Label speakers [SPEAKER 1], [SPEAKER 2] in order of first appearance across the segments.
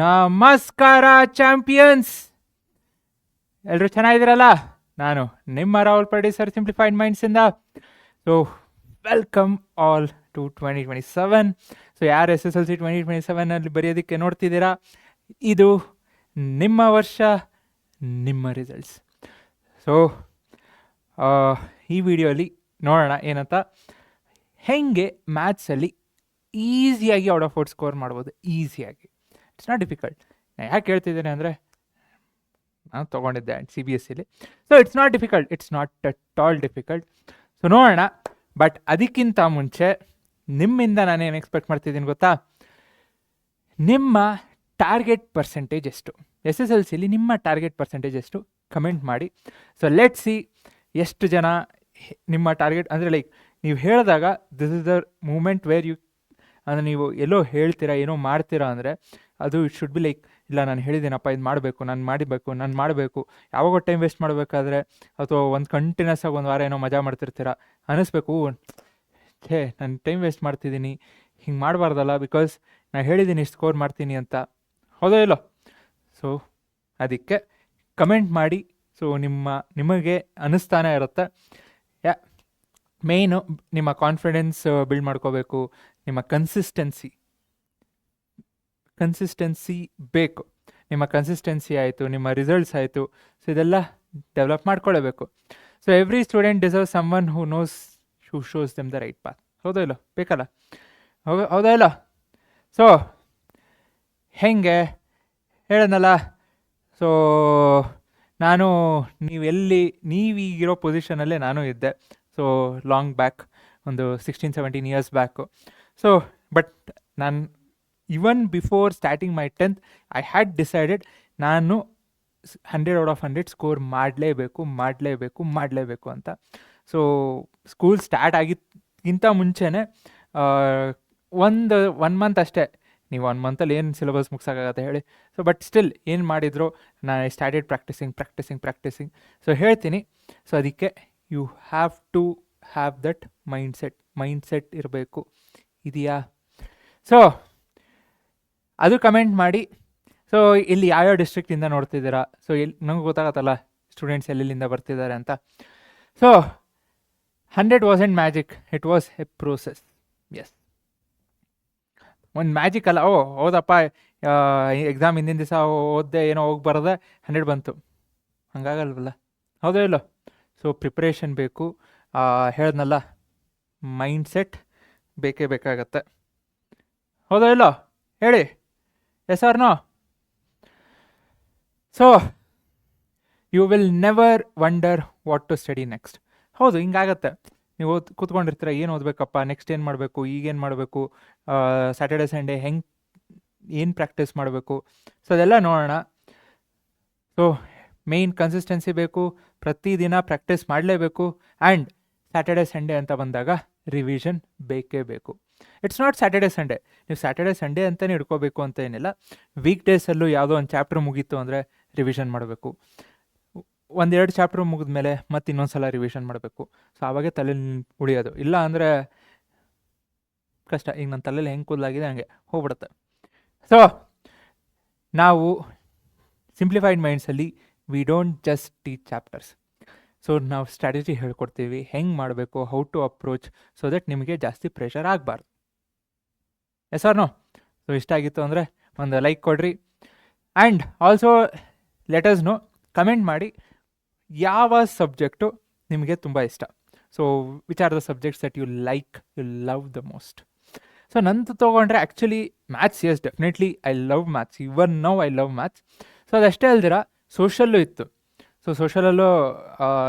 [SPEAKER 1] ನಮಸ್ಕಾರ ಚಾಂಪಿಯನ್ಸ್, ಎಲ್ಲರೂ ಚೆನ್ನಾಗಿದ್ದೀರಲ್ಲ? ನಾನು ನಿಮ್ಮ ರಾಹುಲ್ ಪಡಿ ಸರ್, ಸಿಂಪ್ಲಿಫೈಡ್ ಮೈಂಡ್ಸಿಂದ. So welcome all to 2027. So ಯಾರು SSLC 2027 ಬರೆಯೋದಕ್ಕೆ ನೋಡ್ತಿದ್ದೀರಾ, ಇದು ನಿಮ್ಮ ವರ್ಷ, ನಿಮ್ಮ ರಿಸಲ್ಟ್ಸ್. ಸೊ ಈ ವಿಡಿಯೋಲಿ ನೋಡೋಣ ಏನಂತ, ಹೆಂಗೆ ಮ್ಯಾಥ್ಸಲ್ಲಿ ಈಸಿಯಾಗಿ ಔಟ್ ಆಫ್ ಔಟ್ ಸ್ಕೋರ್ ಮಾಡ್ಬೋದು. ಈಸಿಯಾಗಿ, ಇಟ್ಸ್ ನಾಟ್ ಡಿಫಿಕಲ್ಟ್. ನಾನು ಯಾಕೆ ಹೇಳ್ತಿದ್ದೇನೆ ಅಂದರೆ, ನಾನು ತೊಗೊಂಡಿದ್ದೆ CBSEಲಿ. So it's not difficult, it's not at all difficult. So ನೋಡೋಣ. ಬಟ್ ಅದಕ್ಕಿಂತ ಮುಂಚೆ ನಿಮ್ಮಿಂದ ನಾನೇನು ಎಕ್ಸ್ಪೆಕ್ಟ್ ಮಾಡ್ತಿದ್ದೀನಿ ಗೊತ್ತಾ? ನಿಮ್ಮ ಟಾರ್ಗೆಟ್ ಪರ್ಸೆಂಟೇಜ್ ಎಷ್ಟು, SSLCಲಿ ನಿಮ್ಮ ಟಾರ್ಗೆಟ್ ಪರ್ಸೆಂಟೇಜ್ ಎಷ್ಟು ಕಮೆಂಟ್ ಮಾಡಿ. ಸೊ ಲೆಟ್ ಸಿ ಎಷ್ಟು ಜನ ನಿಮ್ಮ ಟಾರ್ಗೆಟ್, ಅಂದರೆ ಲೈಕ್ ನೀವು ಹೇಳಿದಾಗ this is the moment where you, ಅಂದರೆ ನೀವು ಎಲ್ಲೋ ಹೇಳ್ತೀರಾ, ಏನೋ ಮಾಡ್ತೀರಾ ಅಂದರೆ ಅದು ಇಟ್ ಶುಡ್ ಬಿ ಲೈಕ್, ಇಲ್ಲ ನಾನು ಹೇಳಿದ್ದೀನಪ್ಪ, ಇದು ಮಾಡಬೇಕು, ನಾನು ಮಾಡಬೇಕು. ಯಾವಾಗ ಟೈಮ್ ವೇಸ್ಟ್ ಮಾಡಬೇಕಾದ್ರೆ, ಅಥವಾ ಒಂದು ಕಂಟಿನ್ಯೂಸ್ ಆಗಿ ಒಂದು ವಾರ ಏನೋ ಮಜಾ ಮಾಡ್ತಿರ್ತೀರ, ಅನ್ನಿಸ್ಬೇಕು, ಛೇ ನಾನು ಟೈಮ್ ವೇಸ್ಟ್ ಮಾಡ್ತಿದ್ದೀನಿ, ಹಿಂಗೆ ಮಾಡಬಾರ್ದಲ್ಲ, ಬಿಕಾಸ್ ನಾನು ಹೇಳಿದ್ದೀನಿ ಇಷ್ಟು ಸ್ಕೋರ್ ಮಾಡ್ತೀನಿ ಅಂತ. ಹೌದೋ ಇಲ್ಲೋ? ಸೊ ಅದಕ್ಕೆ ಕಮೆಂಟ್ ಮಾಡಿ. ಸೊ ನಿಮಗೆ ಅನ್ನಿಸ್ತಾನೆ ಇರುತ್ತೆ. ಮೇಯ್ನು ನಿಮ್ಮ ಕಾನ್ಫಿಡೆನ್ಸ್ ಬಿಲ್ಡ್ ಮಾಡ್ಕೋಬೇಕು, ನಿಮ್ಮ ಕನ್ಸಿಸ್ಟೆನ್ಸಿ ಬೇಕು. ನಿಮ್ಮ ಕನ್ಸಿಸ್ಟೆನ್ಸಿ ಆಯಿತು, ನಿಮ್ಮ ರಿಸಲ್ಟ್ಸ್ ಆಯಿತು. ಸೊ ಇದೆಲ್ಲ ಡೆವಲಪ್ ಮಾಡ್ಕೊಳ್ಳೇಬೇಕು. So every student deserve someone who shows them the right path. ಹೌದೋ ಇಲ್ಲೋ? ಬೇಕಲ್ಲ? ಹೌದಾ ಇಲ್ಲ? ಸೊ ಹೆಂಗೆ ಹೇಳೋಣಲ್ಲ. ಸೊ ನೀವೀಗಿರೋ ಪೊಸಿಷನಲ್ಲೇ ನಾನು ಇದ್ದೆ. ಸೊ ಲಾಂಗ್ ಬ್ಯಾಕ್, ಒಂದು 16-17 ಇಯರ್ಸ್ ಬ್ಯಾಕು. ಸೊ ಬಟ್ ನಾನು ಇವನ್ before starting my 10th I had decided, ನಾನು 100/100 ಸ್ಕೋರ್ ಮಾಡಲೇಬೇಕು ಅಂತ. ಸೊ ಸ್ಕೂಲ್ ಸ್ಟಾರ್ಟ್ ಆಗಿದ್ದಕ್ಕಿಂತ ಮುಂಚೆನೇ ಒನ್ ಮಂತ್ ಅಷ್ಟೇ. ನೀವು 1 ಮಂತಲ್ಲಿ ಏನು ಸಿಲೆಬಸ್ ಮುಗಿಸೋಕ್ಕಾಗತ್ತೆ ಹೇಳಿ? ಸೊ ಬಟ್ ಸ್ಟಿಲ್ ಏನು ಮಾಡಿದ್ರು, ನಾನು ಸ್ಟಾರ್ಟೆಡ್ ಪ್ರಾಕ್ಟಿಸಿಂಗ್. ಸೊ ಹೇಳ್ತೀನಿ. ಸೊ ಅದಕ್ಕೆ you have to have that mindset ಇರಬೇಕು. ಇದೆಯಾ? ಸೊ ಅದು ಕಮೆಂಟ್ ಮಾಡಿ. ಸೊ ಇಲ್ಲಿ ಯಾವ್ಯಾವ ಡಿಸ್ಟ್ರಿಕ್ಟಿಂದ ನೋಡ್ತಿದ್ದೀರಾ, ಸೊ ನಂಗೆ ಗೊತ್ತಾಗತ್ತಲ್ಲ ಸ್ಟೂಡೆಂಟ್ಸ್ ಎಲ್ಲೆಲ್ಲಿಂದ ಬರ್ತಿದ್ದಾರೆ ಅಂತ. So 100 wasn't magic, it was a process. Yes, ಒಂದು ಮ್ಯಾಜಿಕ್ ಅಲ್ಲ. ಹೌದಪ್ಪ, ಎಕ್ಸಾಮ್ ಹಿಂದಿನ ದಿವಸ ಓದ್ದೆ, ಏನೋ ಹೋಗಿ ಬರೋದೆ 100 ಬಂತು, ಹಂಗಾಗಲ್ವಲ್ಲ? ಹೌದೋ ಇಲ್ಲೋ? ಸೊ ಪ್ರಿಪ್ರೇಷನ್ ಬೇಕು. ಹೇಳ್ದನಲ್ಲ, ಮೈಂಡ್ಸೆಟ್ ಬೇಕೇ ಬೇಕಾಗತ್ತೆ. ಹೌದೋ ಇಲ್ಲೋ? ಹೇಳಿ, yes or no? So you will never wonder what to study next. ಹೌದು, ಹಿಂಗಾಗತ್ತೆ. ನೀವು ಕೂತ್ಕೊಂಡಿರ್ತೀರ, ಏನು ಓದಬೇಕಪ್ಪ, ನೆಕ್ಸ್ಟ್ ಏನು ಮಾಡಬೇಕು, ಈಗೇನು ಮಾಡಬೇಕು, ಸ್ಯಾಟರ್ಡೆ ಸಂಡೇ ಏನು ಪ್ರಾಕ್ಟೀಸ್ ಮಾಡಬೇಕು. ಸೊ ಅದೆಲ್ಲ ನೋಡೋಣ. ಸೊ ಮೇಯ್ನ್ ಕನ್ಸಿಸ್ಟೆನ್ಸಿ ಬೇಕು, ಪ್ರತಿದಿನ ಪ್ರಾಕ್ಟೀಸ್ ಮಾಡಲೇಬೇಕು. ಆ್ಯಂಡ್ ಸ್ಯಾಟರ್ಡೆ ಸಂಡೇ ಅಂತ ಬಂದಾಗ ರಿವಿಷನ್ ಬೇಕೇ ಬೇಕು. ಇಟ್ಸ್ ನಾಟ್ ಸ್ಯಾಟರ್ಡೆ ಸಂಡೇ, ನೀವು ಸ್ಯಾಟರ್ಡೆ ಸಂಡೇ ಅಂತಲೇ ಇಟ್ಕೋಬೇಕು ಅಂತ ಏನಿಲ್ಲ. ವೀಕ್ ಡೇಸಲ್ಲೂ ಯಾವುದೋ ಒಂದು ಚಾಪ್ಟರ್ ಮುಗೀತು ಅಂದರೆ ರಿವಿಷನ್ ಮಾಡಬೇಕು. 1-2 ಚಾಪ್ಟರ್ ಮುಗಿದ್ಮೇಲೆ ಮತ್ತೆ ಇನ್ನೊಂದು ಸಲ ರಿವಿಷನ್ ಮಾಡಬೇಕು. ಸೊ ಆವಾಗೇ ತಲೆಯಲ್ಲಿ ಉಳಿಯೋದು. ಇಲ್ಲ ಅಂದರೆ ಕಷ್ಟ. ಈಗ ನನ್ನ ತಲೆಯಲ್ಲಿ ಹೆಂಗೆ ಕೂದಲಾಗಿದೆ ಹಂಗೆ ಹೋಗ್ಬಿಡುತ್ತೆ. ಸೊ ನಾವು ಸಿಂಪ್ಲಿಫೈಡ್ ಮೈಂಡ್ಸಲ್ಲಿ we don't just teach chapters. So ನಾವು ಸ್ಟ್ರಾಟಜಿ ಹೇಳ್ಕೊಡ್ತೀವಿ, ಹೆಂಗೆ ಮಾಡಬೇಕು, how to approach, so that ನಿಮಗೆ ಜಾಸ್ತಿ ಪ್ರೆಷರ್ ಆಗಬಾರ್ದು. S or no? ಸೊ ಇಷ್ಟ ಆಗಿತ್ತು ಅಂದರೆ ಒಂದು ಲೈಕ್ ಕೊಡ್ರಿ. And also let us know, comment ಮಾಡಿ ಯಾವ ಸಬ್ಜೆಕ್ಟು ನಿಮಗೆ ತುಂಬ ಇಷ್ಟ. So which are the subjects that you love the most. So ನಂದು ತೊಗೊಂಡ್ರೆ actually maths, yes definitely I love maths, even now I love maths. So ಅದಷ್ಟೇ ಅಲ್ದಿರ ಸೋಷಲ್ಲೂ ಇತ್ತು. ಸೊ ಸೋಷಲಲ್ಲೂ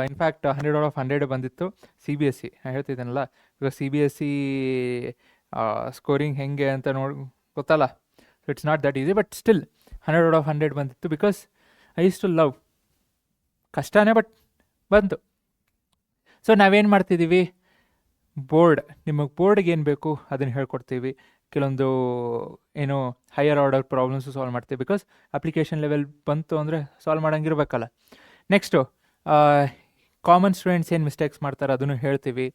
[SPEAKER 1] ಇನ್ಫ್ಯಾಕ್ಟ್ 100/100 ಬಂದಿತ್ತು. CBSE ನಾನು ಹೇಳ್ತಿದ್ದೇನಲ್ಲ, ಇವಾಗ CBSE ಸ್ಕೋರಿಂಗ್ ಹೆಂಗೆ ಅಂತ ಗೊತ್ತಲ್ಲ. So it's not that easy, but still 100/100 ಬಂದಿತ್ತು. Because I use to love. ಕಷ್ಟನೇ, ಬಟ್ ಬಂತು. ಸೊ ನಾವೇನು ಮಾಡ್ತಿದ್ದೀವಿ, ನಿಮಗೆ ಬೋರ್ಡ್ಗೆ ಏನು ಬೇಕು ಅದನ್ನು ಹೇಳ್ಕೊಡ್ತೀವಿ. ಕೆಲವೊಂದು ಏನು ಹೈಯರ್ ಆರ್ಡರ್ ಪ್ರಾಬ್ಲಮ್ಸು ಸಾಲ್ವ್ ಮಾಡ್ತೀವಿ. ಬಿಕಾಸ್ ಅಪ್ಲಿಕೇಶನ್ ಲೆವೆಲ್ ಬಂತು ಅಂದರೆ ಸಾಲ್ವ್ ಮಾಡೋಂಗಿರ್ಬೇಕಲ್ಲ. ನೆಕ್ಸ್ಟು ಕಾಮನ್ ಸ್ಟೂಡೆಂಟ್ಸ್ ಏನು ಮಿಸ್ಟೇಕ್ಸ್ ಮಾಡ್ತಾರೆ ಅದನ್ನು ಹೇಳ್ತೀವಿ.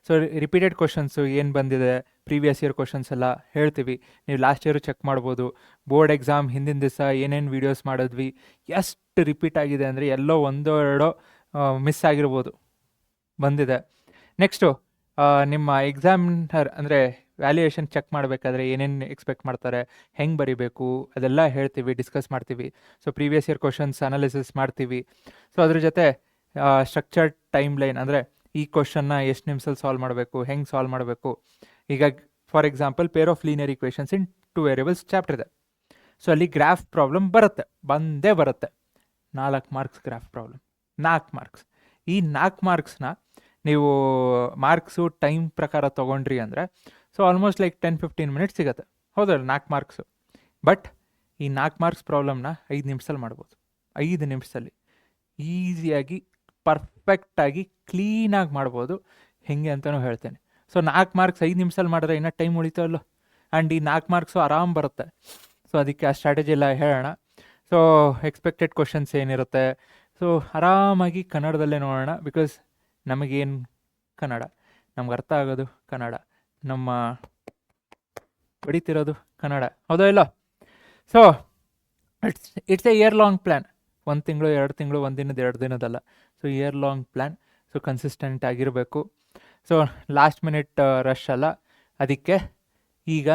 [SPEAKER 1] ಸೊ ರಿಪೀಟೆಡ್ ಕ್ವಶನ್ಸು ಏನು ಬಂದಿದೆ ಪ್ರೀವಿಯಸ್ ಇಯರ್ ಕ್ವಶನ್ಸ್ ಎಲ್ಲ ಹೇಳ್ತೀವಿ. ನೀವು ಲಾಸ್ಟ್ ಇಯರು ಚೆಕ್ ಮಾಡ್ಬೋದು. ಬೋರ್ಡ್ ಎಕ್ಸಾಮ್ ಹಿಂದಿನ ದಿವಸ ಏನೇನು ವೀಡಿಯೋಸ್ ಮಾಡಿದ್ವಿ, ಎಷ್ಟು ರಿಪೀಟ್ ಆಗಿದೆ ಅಂದರೆ ಎಲ್ಲೋ ಒಂದೋ ಎರಡೋ ಮಿಸ್ ಆಗಿರ್ಬೋದು, ಬಂದಿದೆ. ನೆಕ್ಸ್ಟು ನಿಮ್ಮ ಎಕ್ಸಾಮಿನರ್ ಅಂದರೆ ವ್ಯಾಲ್ಯೂಯೇಷನ್ ಚೆಕ್ ಮಾಡಬೇಕಾದ್ರೆ ಏನೇನು ಎಕ್ಸ್ಪೆಕ್ಟ್ ಮಾಡ್ತಾರೆ, ಹೆಂಗೆ ಬರೀಬೇಕು ಅದೆಲ್ಲ ಹೇಳ್ತೀವಿ, ಡಿಸ್ಕಸ್ ಮಾಡ್ತೀವಿ. So previous year questions analysis ಮಾಡ್ತೀವಿ. ಸೊ ಅದ್ರ ಜೊತೆ ಸ್ಟ್ರಕ್ಚರ್ಡ್ ಟೈಮ್ ಲೈನ್ ಅಂದರೆ ಈ ಕ್ವಶನ್ನ ಎಷ್ಟು ನಿಮಿಷದಲ್ಲಿ ಸಾಲ್ವ್ ಮಾಡಬೇಕು, ಹೆಂಗೆ ಸಾಲ್ವ್ ಮಾಡಬೇಕು. ಈಗ for example pair of linear equations in 2 variables chapter ಇದೆ. ಸೊ ಅಲ್ಲಿ ಗ್ರಾಫ್ ಪ್ರಾಬ್ಲಮ್ ಬಂದೇ ಬರುತ್ತೆ. 4 ಮಾರ್ಕ್ಸ್ ಗ್ರಾಫ್ ಪ್ರಾಬ್ಲಮ್, 4 ಮಾರ್ಕ್ಸ್. ಈ 4 ಮಾರ್ಕ್ಸ್ನ ನೀವು ಮಾರ್ಕ್ಸು ಟೈಮ್ ಪ್ರಕಾರ ತೊಗೊಂಡ್ರಿ ಅಂದರೆ ಸೊ ಆಲ್ಮೋಸ್ಟ್ ಲೈಕ್ 10-15 ಮಿನಿಟ್ಸ್ ಸಿಗುತ್ತೆ, ಹೌದಲ್ಲ 4 ಮಾರ್ಕ್ಸು. ಬಟ್ ಈ 4 ಮಾರ್ಕ್ಸ್ ಪ್ರಾಬ್ಲಮ್ನ 5 ನಿಮಿಷದಲ್ಲಿ ಮಾಡ್ಬೋದು. 5 ನಿಮಿಷದಲ್ಲಿ ಈಸಿಯಾಗಿ ಪರ್ಫೆಕ್ಟಾಗಿ ಕ್ಲೀನಾಗಿ ಮಾಡ್ಬೋದು. ಹೇಗೆ ಅಂತಲೂ ಹೇಳ್ತೇನೆ. ಸೊ 4 ಮಾರ್ಕ್ಸ್ 5 ನಿಮಿಷದಲ್ಲಿ ಮಾಡಿದ್ರೆ ಇನ್ನೂ ಟೈಮ್ ಉಳಿತಾವಲ್ಲೋ. ಆ್ಯಂಡ್ ಈ 4 ಮಾರ್ಕ್ಸು ಆರಾಮ್ ಬರುತ್ತೆ. ಸೊ ಅದಕ್ಕೆ ಆ ಸ್ಟ್ರಾಟಜಿ ಎಲ್ಲ ಹೇಳೋಣ. ಸೊ ಎಕ್ಸ್ಪೆಕ್ಟೆಡ್ ಕ್ವಶನ್ಸ್ ಏನಿರುತ್ತೆ, ಸೊ ಆರಾಮಾಗಿ ಕನ್ನಡದಲ್ಲೇ ನೋಡೋಣ. ಬಿಕಾಸ್ ನಮಗೇನು ಕನ್ನಡ, ನಮ್ಗೆ ಅರ್ಥ ಆಗೋದು ಕನ್ನಡ, ನಮ್ಮ ಬಡಿತಿರೋದು ಕನ್ನಡ, ಹೌದೋ ಇಲ್ಲ. So it's a year long plan. 1 ತಿಂಗಳು 2 ತಿಂಗಳು, 1 ದಿನದ 2 ದಿನದಲ್ಲ. So year long plan. So consistent ಆಗಿರಬೇಕು. ಸೊ ಲಾಸ್ಟ್ ಮಿನಿಟ್ ರಶ್ ಅಲ್ಲ. ಅದಕ್ಕೆ ಈಗ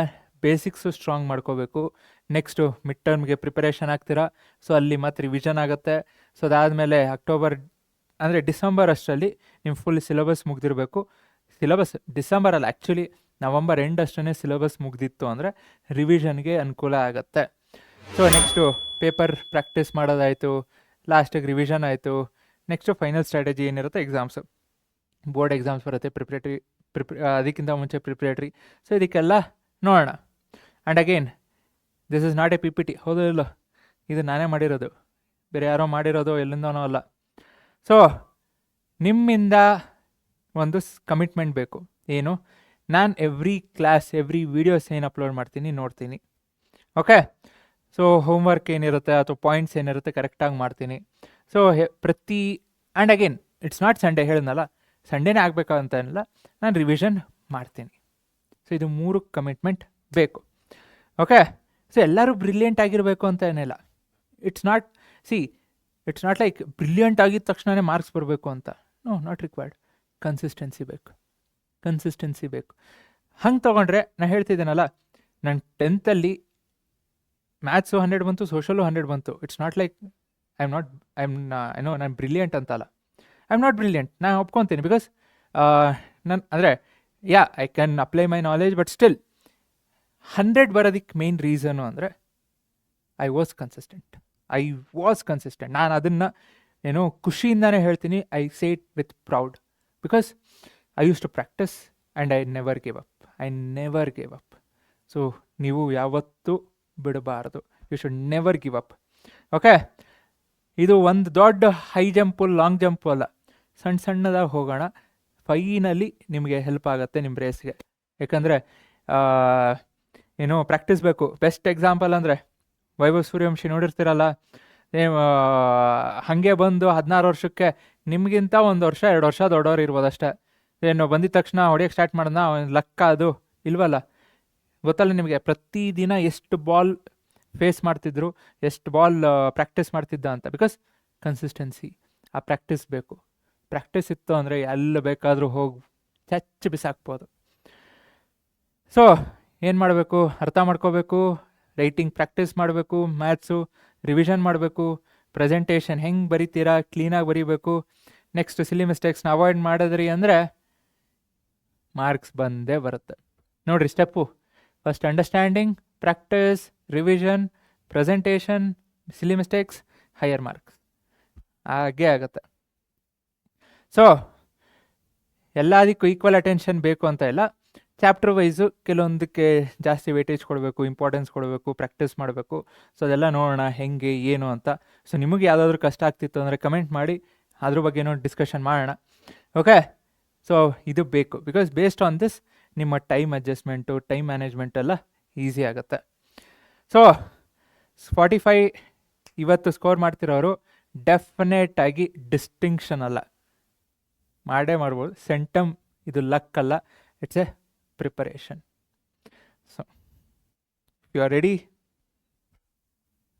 [SPEAKER 1] ಬೇಸಿಕ್ಸು ಸ್ಟ್ರಾಂಗ್ ಮಾಡ್ಕೋಬೇಕು. ನೆಕ್ಸ್ಟು ಮಿಡ್ ಟರ್ಮ್ಗೆ ಪ್ರಿಪರೇಷನ್ ಆಗ್ತೀರಾ. ಸೊ ಅಲ್ಲಿ ಮತ್ತೆ ರಿವಿಷನ್ ಆಗುತ್ತೆ. ಸೊ ಅದಾದಮೇಲೆ ಡಿಸೆಂಬರ್ ಅಷ್ಟರಲ್ಲಿ ನಿಮ್ಮ ಫುಲ್ ಸಿಲೆಬಸ್ ಮುಗ್ದಿರಬೇಕು. ಸಿಲೆಬಸ್ ಡಿಸೆಂಬರಲ್ಲಿ ಆ್ಯಕ್ಚುಲಿ ನವಂಬರ್ ಎಂಡ್ ಅಷ್ಟೇ ಸಿಲೆಬಸ್ ಮುಗ್ದಿತ್ತು ಅಂದರೆ ರಿವಿಷನ್ಗೆ ಅನುಕೂಲ ಆಗುತ್ತೆ. ಸೊ ನೆಕ್ಸ್ಟು ಪೇಪರ್ ಪ್ರಾಕ್ಟೀಸ್ ಮಾಡೋದಾಯಿತು, ಲಾಸ್ಟಿಗೆ ರಿವಿಷನ್ ಆಯಿತು. ನೆಕ್ಸ್ಟು ಫೈನಲ್ ಸ್ಟ್ರಾಟಜಿ ಏನಿರುತ್ತೆ, ಎಕ್ಸಾಮ್ಸು, ಬೋರ್ಡ್ ಎಕ್ಸಾಮ್ಸ್ ಬರುತ್ತೆ, ಅದಕ್ಕಿಂತ ಮುಂಚೆ ಪ್ರಿಪ್ರೇಟ್ರಿ. ಸೊ ಇದಕ್ಕೆಲ್ಲ ನೋಡೋಣ. And again this is not A PPT, ಹೌದು ಇಲ್ಲ, ಇದು ನಾನೇ ಮಾಡಿರೋದು, ಬೇರೆ ಯಾರೋ ಮಾಡಿರೋದು, ಎಲ್ಲಿಂದನೋ ಅಲ್ಲ. ಸೊ ನಿಮ್ಮಿಂದ ಒಂದು ಕಮಿಟ್ಮೆಂಟ್ ಬೇಕು. ಏನು, ನಾನು ಎವ್ರಿ ಕ್ಲಾಸ್ ಎವ್ರಿ ವೀಡಿಯೋಸ್ ಏನು ಅಪ್ಲೋಡ್ ಮಾಡ್ತೀನಿ ನೋಡ್ತೀನಿ. ಓಕೆ. ಸೊ ಹೋಮ್ವರ್ಕ್ ಏನಿರುತ್ತೆ ಅಥವಾ ಪಾಯಿಂಟ್ಸ್ ಏನಿರುತ್ತೆ ಕರೆಕ್ಟಾಗಿ ಮಾಡ್ತೀನಿ. So and again it's not Sunday, ಹೇಳಿದ್ನಲ್ಲ ಸಂಡೇನೇ ಆಗಬೇಕಂತ ಏನಿಲ್ಲ, ನಾನು ರಿವಿಷನ್ ಮಾಡ್ತೀನಿ. ಸೊ ಇದು 3 ಕಮಿಟ್ಮೆಂಟ್ ಬೇಕು. ಓಕೆ. ಸೊ ಎಲ್ಲರೂ ಬ್ರಿಲಿಯಂಟ್ ಆಗಿರಬೇಕು ಅಂತ ಏನಿಲ್ಲ. ಇಟ್ಸ್ ನಾಟ್ ಲೈಕ್ ಬ್ರಿಲಿಯಂಟ್ ಆಗಿದ ತಕ್ಷಣವೇ ಮಾರ್ಕ್ಸ್ ಬರಬೇಕು ಅಂತ. No, not required. ಕನ್ಸಿಸ್ಟೆನ್ಸಿ ಬೇಕು. ಹಂಗೆ ತೊಗೊಂಡ್ರೆ ನಾನು ಹೇಳ್ತಿದ್ದೇನಲ್ಲ, ನಾನು 10th ಮ್ಯಾಥ್ಸು 100 ಬಂತು, ಸೋಷಲು 100 ಬಂತು. ಇಟ್ಸ್ ನಾಟ್ ಲೈಕ್ ನಾನು ಬ್ರಿಲಿಯಂಟ್ ಅಂತಲ್ಲ. ಐ ಆಮ್ ನಾಟ್ ಬ್ರಿಲಿಯಂಟ್, ನಾನು ಒಪ್ಕೊತೀನಿ. Because I can apply my knowledge. But still 100 ಬರೋದಕ್ಕೆ ಮೇನ್ ರೀಸನು ಅಂದರೆ ಐ ವಾಸ್ ಕನ್ಸಿಸ್ಟೆಂಟ್. ನಾನು ಅದನ್ನು ಖುಷಿಯಿಂದನೇ ಹೇಳ್ತೀನಿ. I say it with proud. Because I use to practise and I never gave up. So ನೀವು ಯಾವತ್ತೂ ಬಿಡಬಾರ್ದು. You should never give up. Okay. ಇದು ಒಂದು ದೊಡ್ಡ ಹೈ ಜಂಪು ಲಾಂಗ್ ಜಂಪು ಅಲ್ಲ, ಸಣ್ಣದಾಗಿ ಹೋಗೋಣ. ಫೈನಲಿ ನಿಮಗೆ ಹೆಲ್ಪ್ ಆಗುತ್ತೆ ನಿಮ್ಮ ರೇಸ್ಗೆ. ಯಾಕಂದರೆ ಪ್ರಾಕ್ಟೀಸ್ ಬೇಕು. ಬೆಸ್ಟ್ ಎಕ್ಸಾಂಪಲ್ ಅಂದರೆ ವೈಭವ್ ಸೂರ್ಯವಂಶಿ ನೋಡಿರ್ತೀರಲ್ಲ, ಹಾಗೆ ಬಂದು 16 ವರ್ಷಕ್ಕೆ ನಿಮಗಿಂತ 1 ವರ್ಷ 2 ವರ್ಷ ದೊಡ್ಡವ್ರು ಇರ್ಬೋದಷ್ಟೇ. ಬಂದಿದ ತಕ್ಷಣ ಹೊಡೆಯೋಕ್ಕೆ ಸ್ಟಾರ್ಟ್ ಮಾಡೋಣ, ಲೆಕ್ಕ ಅದು ಇಲ್ವಲ್ಲ. ಗೊತ್ತಲ್ಲ ನಿಮಗೆ, ಪ್ರತಿದಿನ ಎಷ್ಟು ಬಾಲ್ ಫೇಸ್ ಮಾಡ್ತಿದ್ರು, ಎಷ್ಟು ಬಾಲ್ ಪ್ರಾಕ್ಟೀಸ್ ಮಾಡ್ತಿದ್ದ ಅಂತ. ಬಿಕಾಸ್ ಕನ್ಸಿಸ್ಟೆನ್ಸಿ, ಆ ಪ್ರಾಕ್ಟೀಸ್ ಬೇಕು. ಪ್ರಾಕ್ಟೀಸ್ ಇತ್ತು ಅಂದರೆ ಎಲ್ಲಿ ಬೇಕಾದರೂ ಹೋಗಿ ಬಿಸಾಕ್ಬೋದು. ಸೊ ಏನು ಮಾಡಬೇಕು, ಅರ್ಥ ಮಾಡ್ಕೋಬೇಕು, ರೈಟಿಂಗ್ ಪ್ರಾಕ್ಟೀಸ್ ಮಾಡಬೇಕು, ಮ್ಯಾಥ್ಸು ರಿವಿಷನ್ ಮಾಡಬೇಕು, ಪ್ರೆಸೆಂಟೇಷನ್ ಹೆಂಗೆ ಬರೀತೀರಾ ಕ್ಲೀನಾಗಿ ಬರೀಬೇಕು. ನೆಕ್ಸ್ಟ್ ಸಿಲಿ ಮಿಸ್ಟೇಕ್ಸ್ನ ಅವಾಯ್ಡ್ ಮಾಡಿದ್ರಿ ಅಂದರೆ ಮಾರ್ಕ್ಸ್ ಬಂದೇ ಬರುತ್ತೆ. ನೋಡಿರಿ step: first understanding, practice, revision, presentation, silly mistakes, higher marks. ಹಾಗೇ ಆಗುತ್ತೆ. ಸೊ ಎಲ್ಲದಕ್ಕೂ ಈಕ್ವಲ್ ಅಟೆನ್ಷನ್ ಬೇಕು ಅಂತ ಇಲ್ಲ. ಚಾಪ್ಟರ್ ವೈಸು ಕೆಲವೊಂದಕ್ಕೆ ಜಾಸ್ತಿ ವೇಟೇಜ್ ಕೊಡಬೇಕು, ಇಂಪಾರ್ಟೆನ್ಸ್ ಕೊಡಬೇಕು, ಪ್ರಾಕ್ಟೀಸ್ ಮಾಡಬೇಕು. ಸೊ ಅದೆಲ್ಲ ನೋಡೋಣ ಹೆಂಗೆ ಏನು ಅಂತ. ಸೊ ನಿಮಗೆ ಯಾವುದಾದ್ರೂ ಕಷ್ಟ ಆಗ್ತಿತ್ತು ಅಂದರೆ ಕಮೆಂಟ್ ಮಾಡಿ, ಅದ್ರ ಬಗ್ಗೆನೂ ಡಿಸ್ಕಷನ್ ಮಾಡೋಣ. ಓಕೆ. ಸೊ ಇದು ಬೇಕು. ಬಿಕಾಸ್ ಬೇಸ್ಡ್ ಆನ್ ದಿಸ್ ನಿಮ್ಮ ಟೈಮ್ ಅಡ್ಜಸ್ಟ್ಮೆಂಟು, ಟೈಮ್ ಮ್ಯಾನೇಜ್ಮೆಂಟ್ ಎಲ್ಲ ಈಸಿ ಆಗುತ್ತೆ. ಸೊ 45 ಇವತ್ತು ಸ್ಕೋರ್ ಮಾಡ್ತಿರೋರು ಡೆಫಿನೆಟಾಗಿ ಡಿಸ್ಟಿಂಕ್ಷನ್ ಅಲ್ಲ, ಮಾಡೇ ಮಾಡ್ಬೋದು. ಸೆಂಟಮ್ ಇದು ಲಕ್ ಅಲ್ಲ, it's a preparation. So you are ready?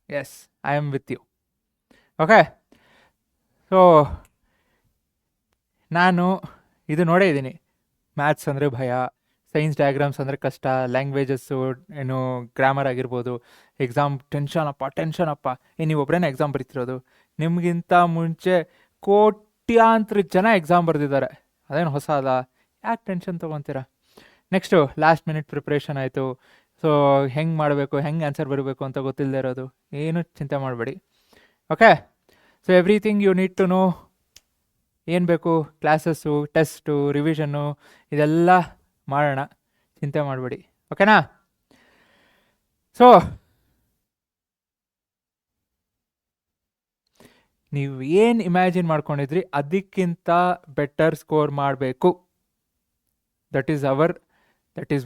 [SPEAKER 1] Yes, I am with you. Okay, so ನಾನು ಇದು ನೋಡೇ ಇದ್ದೀನಿ. ಮ್ಯಾಥ್ಸ್ ಅಂದರೆ ಭಯ, ಸೈನ್ಸ್ ಡಯಾಗ್ರಾಮ್ಸ್ ಅಂದರೆ ಕಷ್ಟ, ಲ್ಯಾಂಗ್ವೇಜಸ್ಸು ಏನು ಗ್ರಾಮರ್ ಆಗಿರ್ಬೋದು, ಎಕ್ಸಾಮ್ ಟೆನ್ಷನ್ ಅಪ್ಪ. ನೀವು ಒಬ್ಬರೇನೆ ಎಕ್ಸಾಮ್ ಬರೀತಿರೋದು, ನಿಮಗಿಂತ ಮುಂಚೆ ಕೋಟ್ಯಾಂತರ ಜನ ಎಕ್ಸಾಮ್ ಬರೆದಿದ್ದಾರೆ. ಅದೇನು ಹೊಸ ಅಲ್ಲ, ಯಾಕೆ ಟೆನ್ಷನ್ ತೊಗೊತೀರಾ? ನೆಕ್ಸ್ಟು ಲಾಸ್ಟ್ ಮಿನಿಟ್ ಪ್ರಿಪ್ರೇಷನ್ ಆಯಿತು. ಸೊ ಹೆಂಗೆ ಮಾಡಬೇಕು, ಹೆಂಗೆ ಆನ್ಸರ್ ಬರಬೇಕು ಅಂತ ಗೊತ್ತಿಲ್ಲದೆ ಇರೋದು, ಏನು ಚಿಂತೆ ಮಾಡಬೇಡಿ. Okay, so everything you need to know. ಏನು ಬೇಕು, ಕ್ಲಾಸಸ್ಸು, ಟೆಸ್ಟು, ರಿವಿಷನ್ನು, ಇದೆಲ್ಲ ಮಾಡೋಣ, ಚಿಂತೆ ಮಾಡಬೇಡಿ. ಓಕೆನಾ? ಸೊ ನೀವು ಏನು ಇಮ್ಯಾಜಿನ್ ಮಾಡ್ಕೊಂಡಿದ್ರಿ ಅದಕ್ಕಿಂತ ಬೆಟರ್ ಸ್ಕೋರ್ ಮಾಡಬೇಕು. That is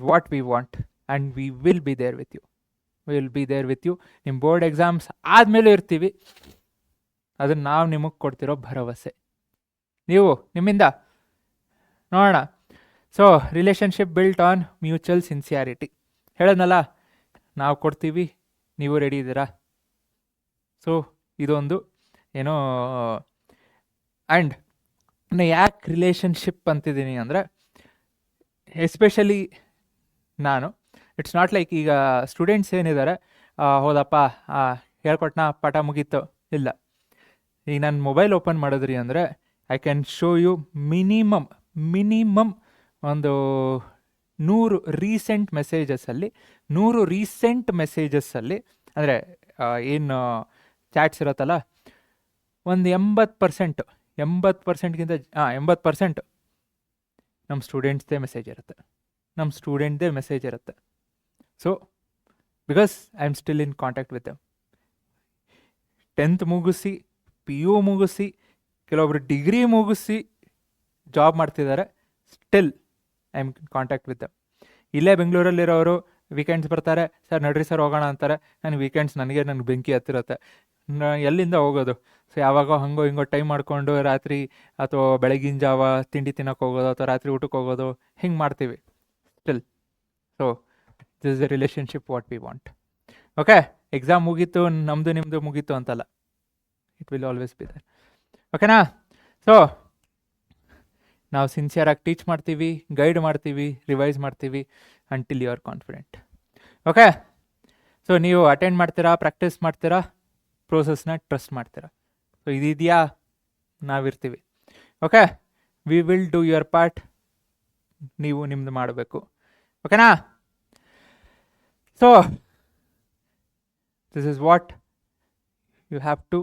[SPEAKER 1] what we want and we will be there with you. ನಿಮ್ಮ ಬೋರ್ಡ್ ಎಕ್ಸಾಮ್ಸ್ ಆದಮೇಲೂ ಇರ್ತೀವಿ. ಅದನ್ನು ನಾವು ನಿಮಗೆ ಕೊಡ್ತಿರೋ ಭರವಸೆ. ನೀವು ನಿಮ್ಮಿಂದ ನೋಡೋಣ. So relationship built on mutual sincerity. ಹೇಳೋದ್ನಲ್ಲ, ನಾವು ಕೊಡ್ತೀವಿ, ನೀವು ರೆಡಿ ಇದ್ದೀರಾ? ಸೊ ಇದೊಂದು ಏನೋ. ಆ್ಯಂಡ್ ಯಾಕೆ ರಿಲೇಷನ್ಶಿಪ್ ಅಂತಿದ್ದೀನಿ ಅಂದರೆ, ಎಸ್ಪೆಷಲಿ ನಾನು, ಇಟ್ಸ್ ನಾಟ್ ಲೈಕ್ ಈಗ ಸ್ಟೂಡೆಂಟ್ಸ್ ಏನಿದ್ದಾರೆ, ಹೌದಪ್ಪ ಹೇಳ್ಕೊಟ್ನಾ ಪಾಠ ಮುಗೀತು, ಇಲ್ಲ. ಈಗ ನಾನು ಮೊಬೈಲ್ ಓಪನ್ ಮಾಡಿದ್ರಿ ಅಂದರೆ I can show you minimum ಒಂದು 100 ರೀಸೆಂಟ್ ಮೆಸೇಜಸ್ಸಲ್ಲಿ ಅಂದರೆ ಏನು ಚಾಟ್ಸ್ ಇರುತ್ತಲ್ಲ, ಒಂದು 80% ನಮ್ಮ ಸ್ಟೂಡೆಂಟ್ಸ್ದೇ ಮೆಸೇಜ್ ಇರುತ್ತೆ. So because I am still in contact with them. 10th ಮುಗಿಸಿ, PU ಮುಗಿಸಿ, ಕೆಲವೊಬ್ರು ಡಿಗ್ರಿ ಮುಗಿಸಿ ಜಾಬ್ ಮಾಡ್ತಿದ್ದಾರೆ, still I am in contact with them. ಇಲ್ಲೇ ಬೆಂಗಳೂರಲ್ಲಿರೋರು ವೀಕೆಂಡ್ಸ್ ಬರ್ತಾರೆ, ಸರ್ ನಡ್ರಿ ಸರ್ ಹೋಗೋಣ ಅಂತಾರೆ. ನನಗೆ ಬೆಂಕಿ ಹತ್ತಿರುತ್ತೆ, ಎಲ್ಲಿಂದ ಹೋಗೋದು? ಸೊ ಯಾವಾಗ ಹಂಗೋ ಹಿಂಗೋ ಟೈಮ್ ಮಾಡಿಕೊಂಡು ರಾತ್ರಿ ಅಥವಾ ಬೆಳಗಿನ ಜಾವ ತಿಂಡಿ ತಿನ್ನೋಕೆ ಹೋಗೋದು ಅಥವಾ ರಾತ್ರಿ ಊಟಕ್ಕೆ ಹೋಗೋದು, ಹಿಂಗೆ ಮಾಡ್ತೀವಿ still. So this is the relationship what we want. Okay, exam ಮುಗೀತು, ನಮ್ಮದು ನಿಮ್ಮದು ಮುಗೀತು ಅಂತಲ್ಲ, it will always be there. ಓಕೆನಾ? ಸೊ ನಾವು ಸಿನ್ಸಿಯರಾಗಿ ಟೀಚ್ ಮಾಡ್ತೀವಿ, ಗೈಡ್ ಮಾಡ್ತೀವಿ, ರಿವೈಸ್ ಮಾಡ್ತೀವಿ until you are confident. Okay, so ನೀವು ಅಟೆಂಡ್ ಮಾಡ್ತೀರಾ, ಪ್ರಾಕ್ಟೀಸ್ ಮಾಡ್ತೀರಾ, ಪ್ರೋಸೆಸ್ನ ಟ್ರಸ್ಟ್ ಮಾಡ್ತೀರಾ. ಸೊ ಇದೆಯಾ, ನಾವಿರ್ತೀವಿ. Okay, we will do your part, ನೀವು ನಿಮ್ದು ಮಾಡಬೇಕು. ಓಕೆನಾ? So this is what you have to.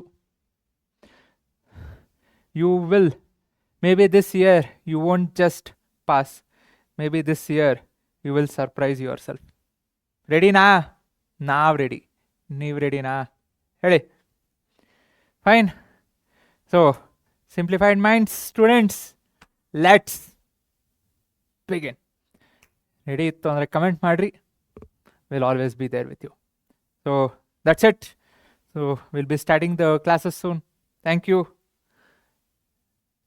[SPEAKER 1] You will, maybe this year you won't just pass, maybe this year you will surprise yourself. Ready na? Now ready. Neev ready na? Ready? Fine. So simplified minds students, let's begin. Ready ittu andre comment madri, we'll always be there with you. So that's it. So we'll be starting the classes soon. Thank you.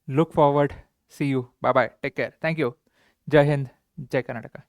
[SPEAKER 1] Look forward. See you. Bye bye. Take care. Thank you. Jai Hind. Jai Karnataka.